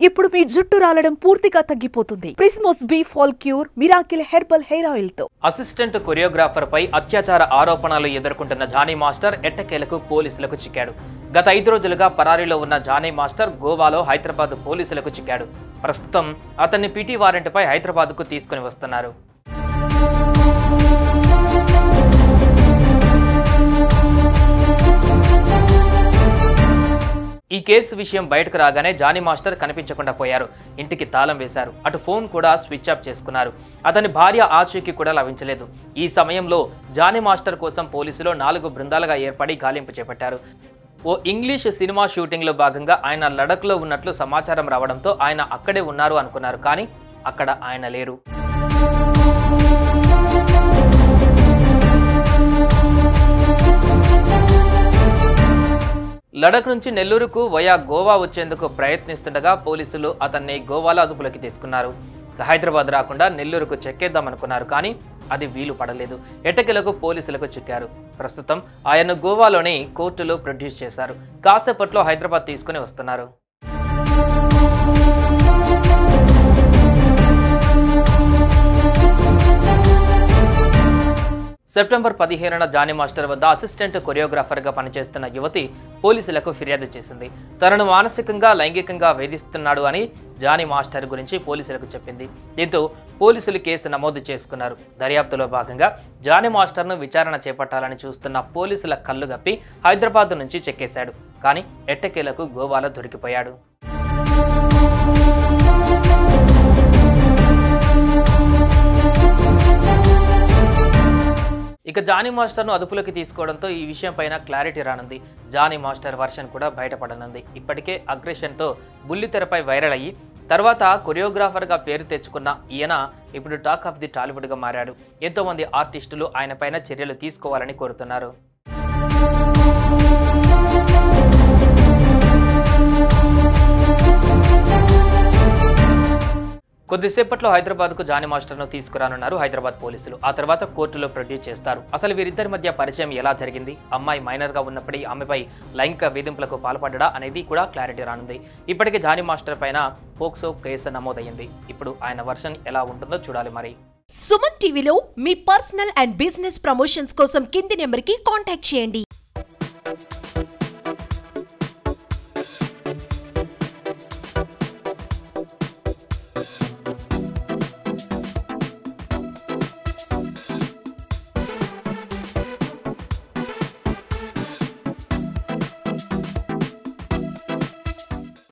ఇప్పుడు మీ జుట్టు రాలడం పూర్తిగా తగ్గిపోతుంది. Prismos B fall cure miracle herbal hair oil తో. అసిస్టెంట్ కొరియోగ్రాఫర్ పై అత్యాచార ఆరోపణలు ఎదుర్కొంటున్న జానీ మాస్టర్ ఎట్టకేలకు పోలీసులకు చిక్కాడు. గత 5 రోజులుగా పరారీలో ఉన్న జానీ మాస్టర్ గోవాలో హైదరాబాద్ పోలీసులకు చిక్కాడు. ప్రస్తుతం అతన్ని పీటీ వారెంట్పై హైదరాబాద్కు తీసుకుని వస్తున్నారు. ఈ కేసు విషయం బయటకు రాగానే జానీ మాస్టర్ కనిపించకుండా పోయారు. ఇంటికి తాళం వేశారు. అటు ఫోన్ కూడా స్విచ్ ఆఫ్ చేసుకున్నారు. అతని భార్య ఆచూకీ కూడా లభించలేదు. ఈ సమయంలో జానీ మాస్టర్ కోసం పోలీసులు 4 బృందాలుగా ఏర్పడి గాలింపు చేపట్టారు. ఓ ఇంగ్లీష్ సినిమా షూటింగ్లో భాగంగా ఆయన లడఖ్లో ఉన్నట్లు సమాచారం రావడంతో ఆయన అక్కడే ఉన్నారు అనుకున్నారు. కానీ అక్కడ ఆయన లేరు. లడఖ్ నుంచి నెల్లూరుకు వయా గోవా వచ్చేందుకు ప్రయత్నిస్తుండగా పోలీసులు అతన్ని గోవాలో అదుపులోకి తీసుకున్నారు. హైదరాబాద్ రాకుండా నెల్లూరుకు చెక్కేద్దామనుకున్నారు. కానీ అది వీలు పడలేదు. ఎట్టకేలకు పోలీసులకు చిక్కారు. ప్రస్తుతం ఆయన్ను గోవాలోని కోర్టులో ప్రొడ్యూస్ చేశారు. కాసేపట్లో హైదరాబాద్ తీసుకుని వస్తున్నారు. సెప్టెంబర్ 15న జానీ మాస్టర్ వద్ద అసిస్టెంట్ కొరియోగ్రాఫర్గా పనిచేస్తున్న యువతి పోలీసులకు ఫిర్యాదు చేసింది. తనను మానసికంగా లైంగికంగా వేధిస్తున్నాడు అని జానీ మాస్టర్ గురించి పోలీసులకు చెప్పింది. దీంతో పోలీసులు కేసు నమోదు చేసుకున్నారు. దర్యాప్తులో భాగంగా జానీ మాస్టర్ను విచారణ చేపట్టాలని చూస్తున్న పోలీసుల కళ్ళు గప్పి హైదరాబాద్ నుంచి చెక్కేశాడు. కానీ ఎట్టకేలకు గోవాలో దొరికిపోయాడు. ఇక జానీ మాస్టర్ను అదుపులోకి తీసుకోవడంతో ఈ విషయం పైన క్లారిటీ రానుంది. జానీ మాస్టర్ వర్షన్ కూడా బయటపడనుంది. ఇప్పటికే అగ్రెషన్తో బుల్లితెరపై వైరల్ అయ్యి తర్వాత కొరియోగ్రాఫర్గా పేరు తెచ్చుకున్న ఈయన ఇప్పుడు టాక్ ఆఫ్ ది టాలీవుడ్గా మారాడు. ఎంతోమంది ఆర్టిస్టులు ఆయన పైన చర్యలు తీసుకోవాలని కోరుతున్నారు. కొద్దిసేపట్లో హైదరాబాద్కు జానీ మాస్టర్ను తీసుకురానున్నారు హైదరాబాద్ పోలీసులు. ఆ తర్వాత కోర్టులో ప్రొడ్యూస్ చేస్తారు. అసలు వీరిద్దరి మధ్య పరిచయం ఎలా జరిగింది, అమ్మాయి మైనర్గా ఉన్నప్పటి ఆమెపై లైంగిక వేధింపులకు పాల్పడ్డా అనేది కూడా క్లారిటీ రానుంది. ఇప్పటికే జానీ మాస్టర్ పైన పోక్సో కేసు నమోదయ్యింది. ఇప్పుడు ఆయన వర్షన్ ఎలా ఉంటుందో చూడాలి. మరి సుమన్ టీవీలో మీ పర్సనల్ అండ్ బిజినెస్ ప్రమోషన్స్ కోసం కింది నెంబర్కి కాంటాక్ట్ చేయండి.